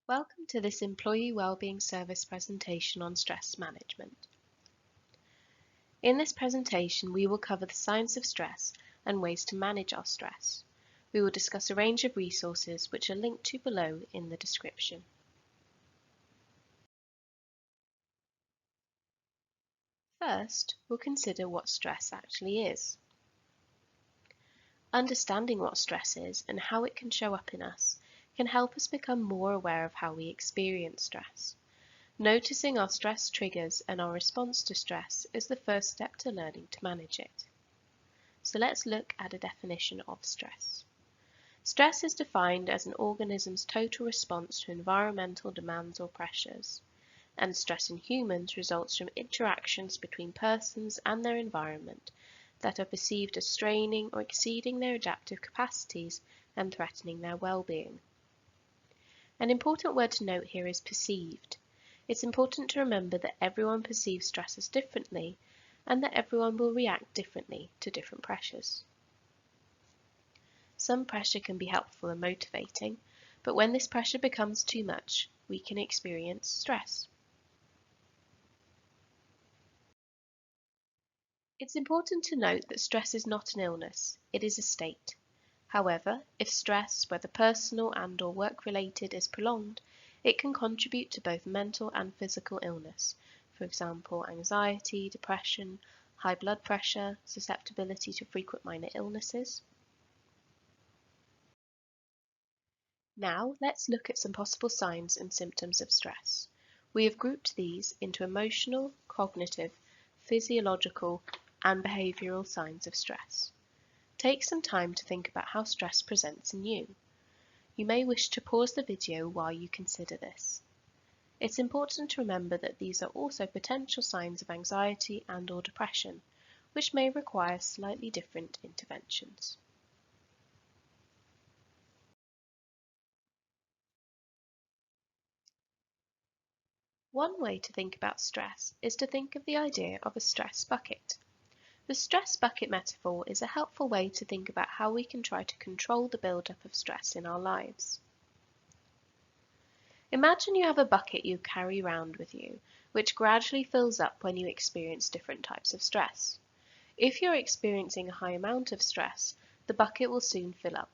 Welcome to this Employee Wellbeing Service presentation on stress management. In this presentation, we will cover the science of stress and ways to manage our stress. We will discuss a range of resources which are linked to below in the description. First, we'll consider what stress actually is. Understanding what stress is and how it can show up in us can help us become more aware of how we experience stress. Noticing our stress triggers and our response to stress is the first step to learning to manage it. So let's look at a definition of stress. Stress is defined as an organism's total response to environmental demands or pressures, and stress in humans results from interactions between persons and their environment that are perceived as straining or exceeding their adaptive capacities and threatening their well-being. An important word to note here is perceived. It's important to remember that everyone perceives stresses differently and that everyone will react differently to different pressures. Some pressure can be helpful and motivating, but when this pressure becomes too much, we can experience stress. It's important to note that stress is not an illness, it is a state. However, if stress, whether personal and/or work-related, is prolonged, it can contribute to both mental and physical illness, for example, anxiety, depression, high blood pressure, susceptibility to frequent minor illnesses. Now, let's look at some possible signs and symptoms of stress. We have grouped these into emotional, cognitive, physiological, and behavioral signs of stress. Take some time to think about how stress presents in you. You may wish to pause the video while you consider this. It's important to remember that these are also potential signs of anxiety and/or depression, which may require slightly different interventions. One way to think about stress is to think of the idea of a stress bucket. The stress bucket metaphor is a helpful way to think about how we can try to control the buildup of stress in our lives. Imagine you have a bucket you carry around with you, which gradually fills up when you experience different types of stress. If you're experiencing a high amount of stress, the bucket will soon fill up.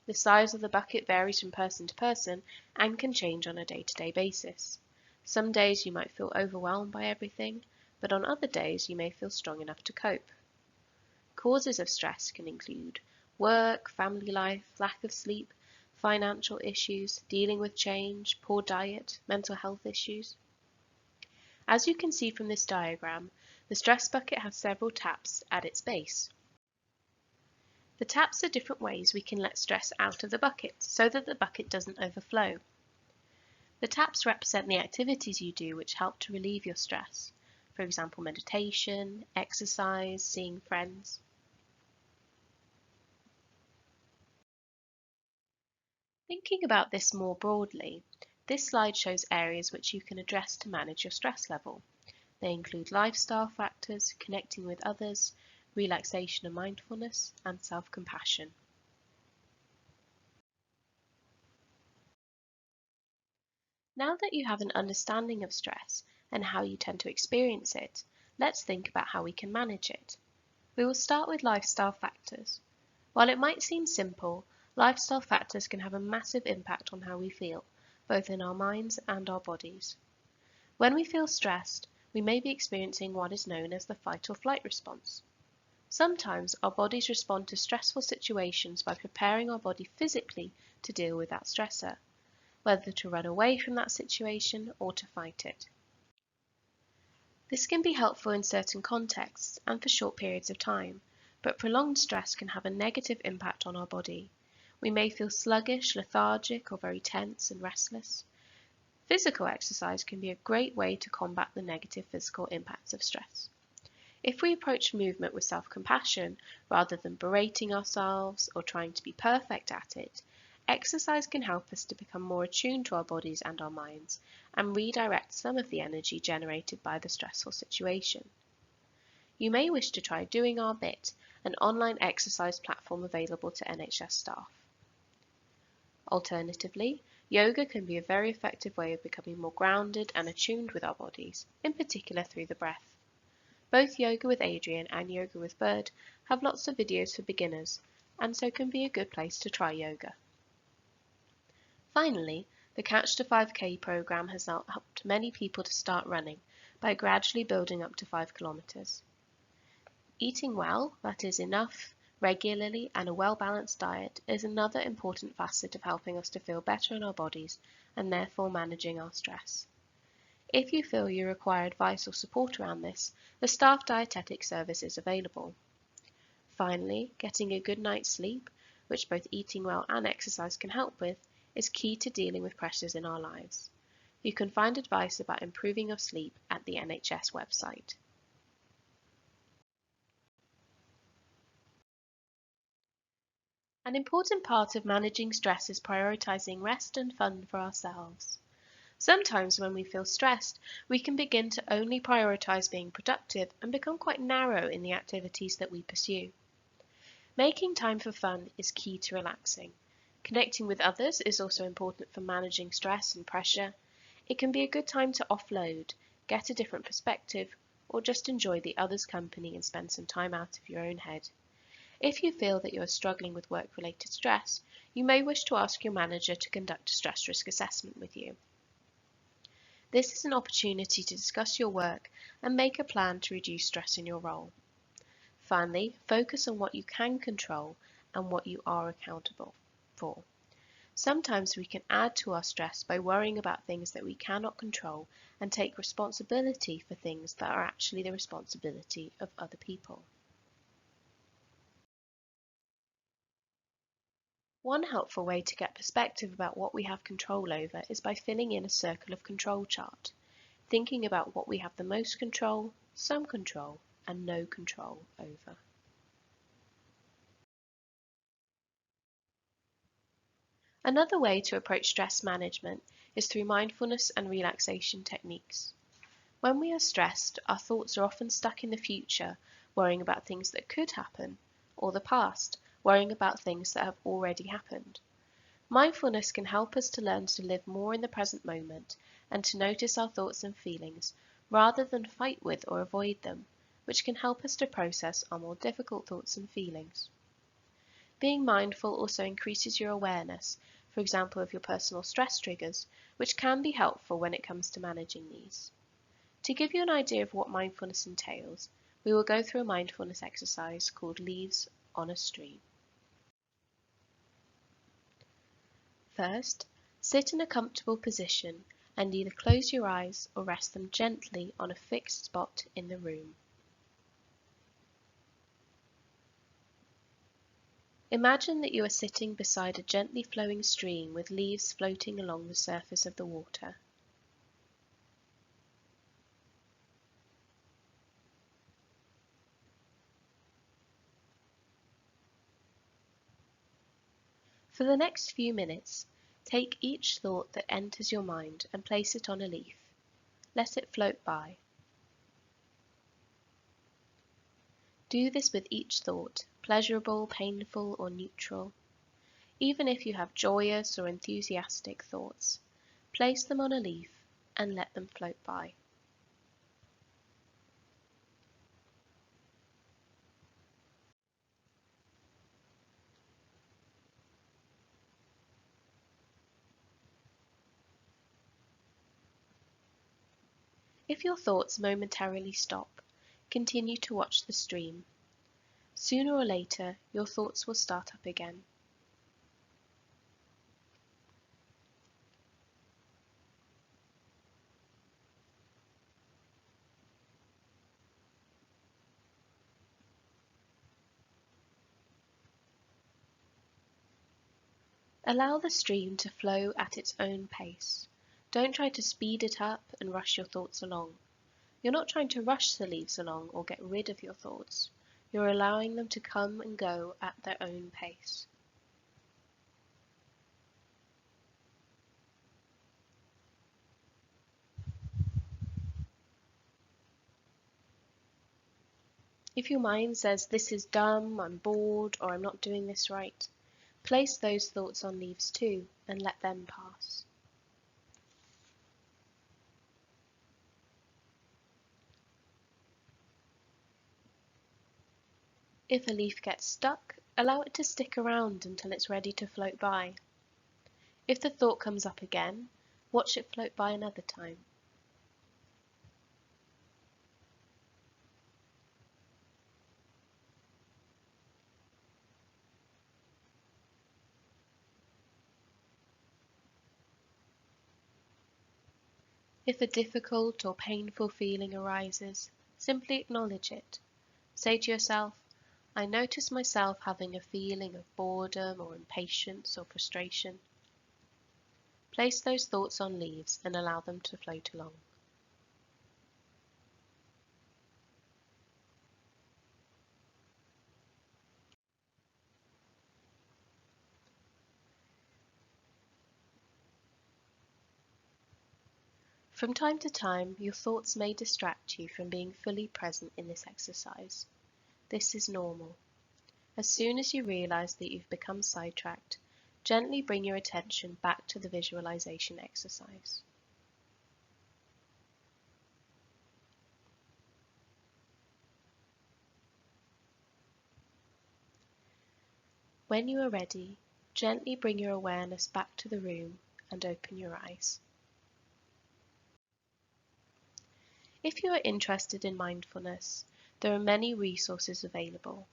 The size of the bucket varies from person to person and can change on a day-to-day basis. Some days you might feel overwhelmed by everything, but on other days you may feel strong enough to cope. Causes of stress can include work, family life, lack of sleep, financial issues, dealing with change, poor diet, mental health issues. As you can see from this diagram, the stress bucket has several taps at its base. The taps are different ways we can let stress out of the bucket so that the bucket doesn't overflow. The taps represent the activities you do which help to relieve your stress. For example, meditation, exercise, seeing friends. Thinking about this more broadly, this slide shows areas which you can address to manage your stress level. They include lifestyle factors, connecting with others, relaxation and mindfulness, and self-compassion. Now that you have an understanding of stress and how you tend to experience it, let's think about how we can manage it. We will start with lifestyle factors. While it might seem simple, lifestyle factors can have a massive impact on how we feel, both in our minds and our bodies. When we feel stressed, we may be experiencing what is known as the fight or flight response. Sometimes our bodies respond to stressful situations by preparing our body physically to deal with that stressor, whether to run away from that situation or to fight it. This can be helpful in certain contexts and for short periods of time, but prolonged stress can have a negative impact on our body. We may feel sluggish, lethargic, or very tense and restless. Physical exercise can be a great way to combat the negative physical impacts of stress. If we approach movement with self-compassion, rather than berating ourselves or trying to be perfect at it, exercise can help us to become more attuned to our bodies and our minds and redirect some of the energy generated by the stressful situation. You may wish to try Doing Our Bit, an online exercise platform available to NHS staff. Alternatively, Yoga can be a very effective way of becoming more grounded and attuned with our bodies, in particular through the breath. Both Yoga with Adrian and Yoga with Bird have lots of videos for beginners, and so can be a good place to try yoga. Finally, the Couch to 5K program has helped many people to start running by gradually building up to 5 kilometers. Eating well, that is enough, regularly, and a well-balanced diet is another important facet of helping us to feel better in our bodies and therefore managing our stress. If you feel you require advice or support around this, the staff dietetic service is available. Finally, getting a good night's sleep, which both eating well and exercise can help with, is key to dealing with pressures in our lives. You can find advice about improving your sleep at the NHS website. An important part of managing stress is prioritizing rest and fun for ourselves. Sometimes when we feel stressed, we can begin to only prioritize being productive and become quite narrow in the activities that we pursue. Making time for fun is key to relaxing. Connecting with others is also important for managing stress and pressure. It can be a good time to offload, get a different perspective, or just enjoy the other's company and spend some time out of your own head. If you feel that you are struggling with work-related stress, you may wish to ask your manager to conduct a stress risk assessment with you. This is an opportunity to discuss your work and make a plan to reduce stress in your role. Finally, focus on what you can control and what you are accountable for. Sometimes we can add to our stress by worrying about things that we cannot control and take responsibility for things that are actually the responsibility of other people. One helpful way to get perspective about what we have control over is by filling in a circle of control chart, thinking about what we have the most control, some control, and no control over. Another way to approach stress management is through mindfulness and relaxation techniques. When we are stressed, our thoughts are often stuck in the future, worrying about things that could happen, or the past, worrying about things that have already happened. Mindfulness can help us to learn to live more in the present moment and to notice our thoughts and feelings rather than fight with or avoid them, which can help us to process our more difficult thoughts and feelings. Being mindful also increases your awareness, for example, of your personal stress triggers, which can be helpful when it comes to managing these. To give you an idea of what mindfulness entails, we will go through a mindfulness exercise called Leaves on a Stream. First, sit in a comfortable position and either close your eyes or rest them gently on a fixed spot in the room. Imagine that you are sitting beside a gently flowing stream with leaves floating along the surface of the water. For the next few minutes, take each thought that enters your mind and place it on a leaf. Let it float by. Do this with each thought, pleasurable, painful, or neutral. Even if you have joyous or enthusiastic thoughts, place them on a leaf and let them float by. If your thoughts momentarily stop, continue to watch the stream. Sooner or later, your thoughts will start up again. Allow the stream to flow at its own pace. Don't try to speed it up and rush your thoughts along. You're not trying to rush the leaves along or get rid of your thoughts. You're allowing them to come and go at their own pace. If your mind says, "This is dumb, I'm bored, or I'm not doing this right," place those thoughts on leaves too and let them pass. If a leaf gets stuck, allow it to stick around until it's ready to float by. If the thought comes up again, watch it float by another time. If a difficult or painful feeling arises, simply acknowledge it. Say to yourself, I notice myself having a feeling of boredom or impatience or frustration. Place those thoughts on leaves and allow them to float along. From time to time, your thoughts may distract you from being fully present in this exercise. This is normal. As soon as you realize that you've become sidetracked, gently bring your attention back to the visualization exercise. When you are ready, gently bring your awareness back to the room and open your eyes. If you are interested in mindfulness, there are many resources available.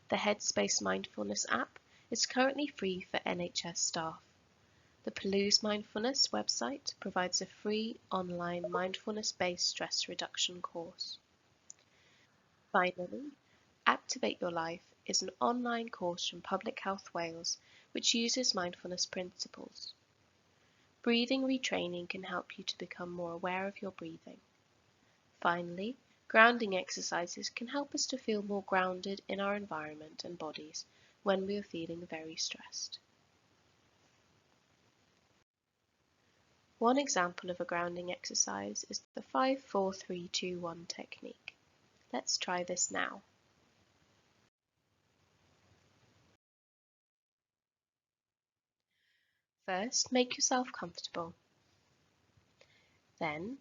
The Headspace Mindfulness app is currently free for NHS staff. The Palouse Mindfulness website provides a free online mindfulness-based stress reduction course. Finally, Activate Your Life is an online course from Public Health Wales which uses mindfulness principles. Breathing retraining can help you to become more aware of your breathing. Finally, grounding exercises can help us to feel more grounded in our environment and bodies when we are feeling very stressed. One example of a grounding exercise is the 5-4-3-2-1 technique. Let's try this now. First, make yourself comfortable. Then,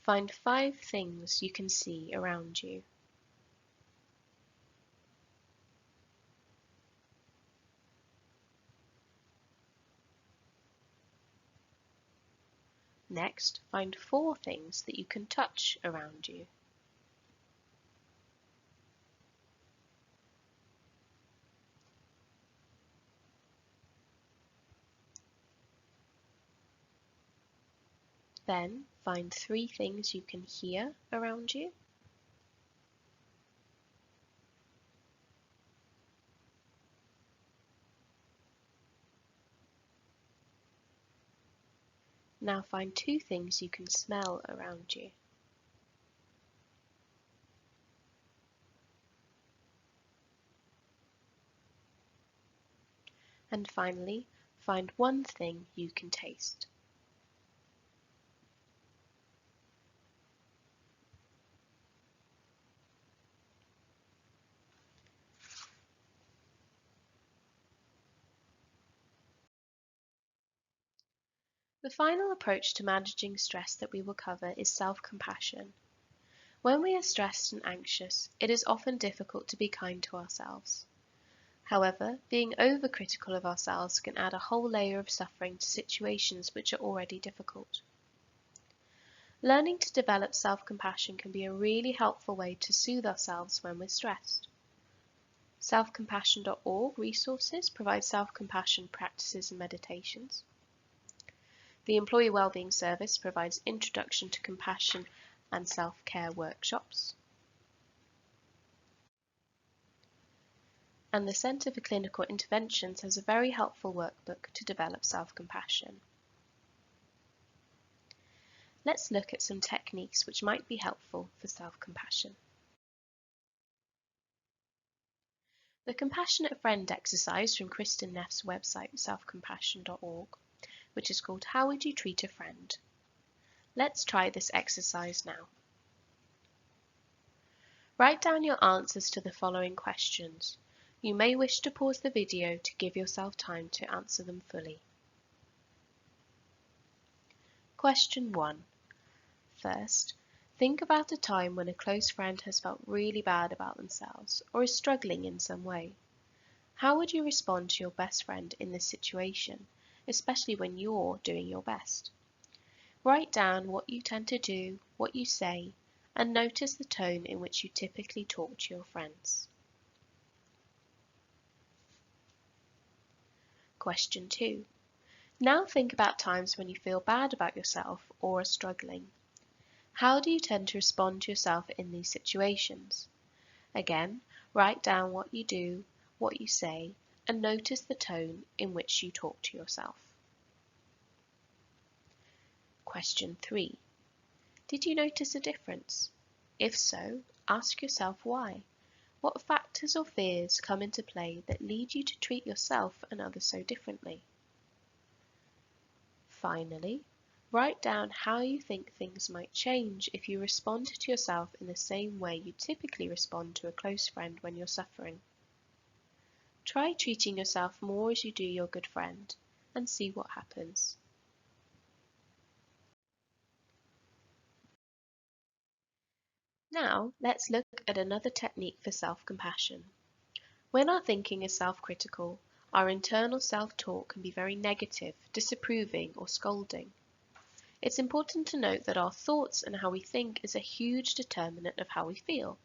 find 5 things you can see around you. Next, find 4 things that you can touch around you. Then, find 3 things you can hear around you. Now find 2 things you can smell around you. And finally, find 1 thing you can taste. The final approach to managing stress that we will cover is self-compassion. When we are stressed and anxious, it is often difficult to be kind to ourselves. However, being overcritical of ourselves can add a whole layer of suffering to situations which are already difficult. Learning to develop self-compassion can be a really helpful way to soothe ourselves when we're stressed. Selfcompassion.org resources provide self-compassion practices and meditations. The Employee Wellbeing Service provides introduction to compassion and self-care workshops. And the Centre for Clinical Interventions has a very helpful workbook to develop self-compassion. Let's look at some techniques which might be helpful for self-compassion. The Compassionate Friend exercise from Kristen Neff's website selfcompassion.org, which is called How Would You Treat a Friend? Let's try this exercise now. Write down your answers to the following questions. You may wish to pause the video to give yourself time to answer them fully. Question 1. First, Think about a time when a close friend has felt really bad about themselves or is struggling in some way. How would you respond to your best friend in this situation, especially when you're doing your best? Write down what you tend to do, what you say, and notice the tone in which you typically talk to your friends. Question 2. Now think about times when you feel bad about yourself or are struggling. How do you tend to respond to yourself in these situations? Again, write down what you do, what you say, and notice the tone in which you talk to yourself. Question 3. Did you notice a difference? If so, ask yourself why. What factors or fears come into play that lead you to treat yourself and others so differently? Finally, write down how you think things might change if you respond to yourself in the same way you typically respond to a close friend when you're suffering. Try treating yourself more as you do your good friend and see what happens. Now, let's look at another technique for self-compassion. When our thinking is self-critical, our internal self-talk can be very negative, disapproving, or scolding. It's important to note that our thoughts and how we think is a huge determinant of how we feel.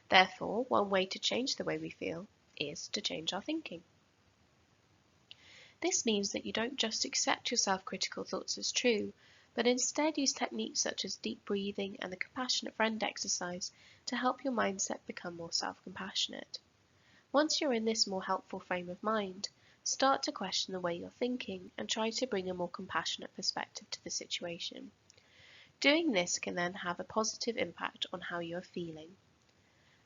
Therefore, one way to change the way we feel is to change our thinking. This means that you don't just accept your self-critical thoughts as true, but instead use techniques such as deep breathing and the compassionate friend exercise to help your mindset become more self-compassionate. Once you're in this more helpful frame of mind, start to question the way you're thinking and try to bring a more compassionate perspective to the situation. Doing this can then have a positive impact on how you are feeling.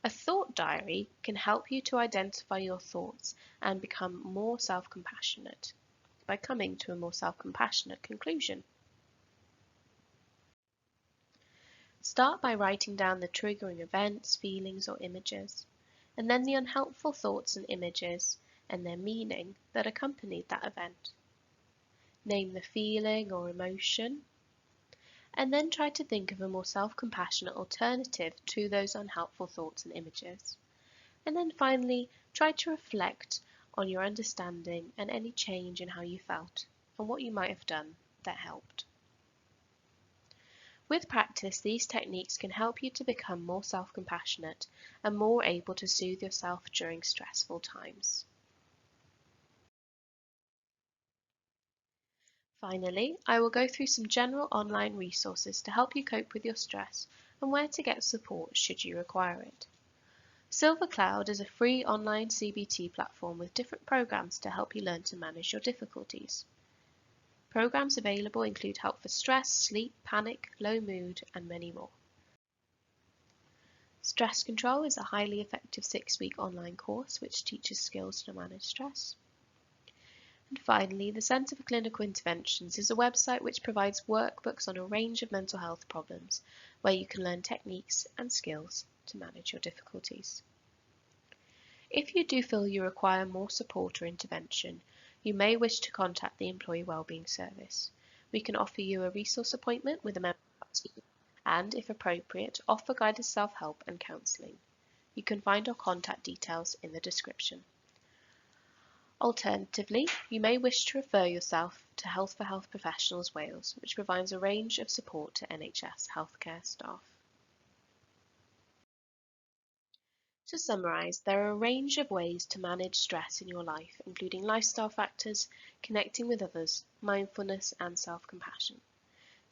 A thought diary can help you to identify your thoughts and become more self-compassionate by coming to a more self-compassionate conclusion. Start by writing down the triggering events, feelings, or images, and then the unhelpful thoughts and images and their meaning that accompanied that event. Name the feeling or emotion, and then try to think of a more self-compassionate alternative to those unhelpful thoughts and images. And then finally, try to reflect on your understanding and any change in how you felt and what you might have done that helped. With practice, these techniques can help you to become more self-compassionate and more able to soothe yourself during stressful times. Finally, I will go through some general online resources to help you cope with your stress and where to get support should you require it. Silver Cloud is a free online CBT platform with different programs to help you learn to manage your difficulties. Programs available include help for stress, sleep, panic, low mood, and many more. Stress Control is a highly effective 6-week online course which teaches skills to manage stress. And finally, the Centre for Clinical Interventions is a website which provides workbooks on a range of mental health problems where you can learn techniques and skills to manage your difficulties. If you do feel you require more support or intervention, you may wish to contact the Employee Wellbeing Service. We can offer you a resource appointment with a member of our team and, if appropriate, offer guided self-help and counselling. You can find our contact details in the description. Alternatively, you may wish to refer yourself to Health for Health Professionals Wales, which provides a range of support to NHS healthcare staff. To summarise, there are a range of ways to manage stress in your life, including lifestyle factors, connecting with others, mindfulness, and self-compassion.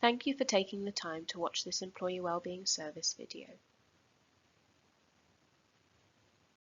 Thank you for taking the time to watch this Employee Wellbeing Service video.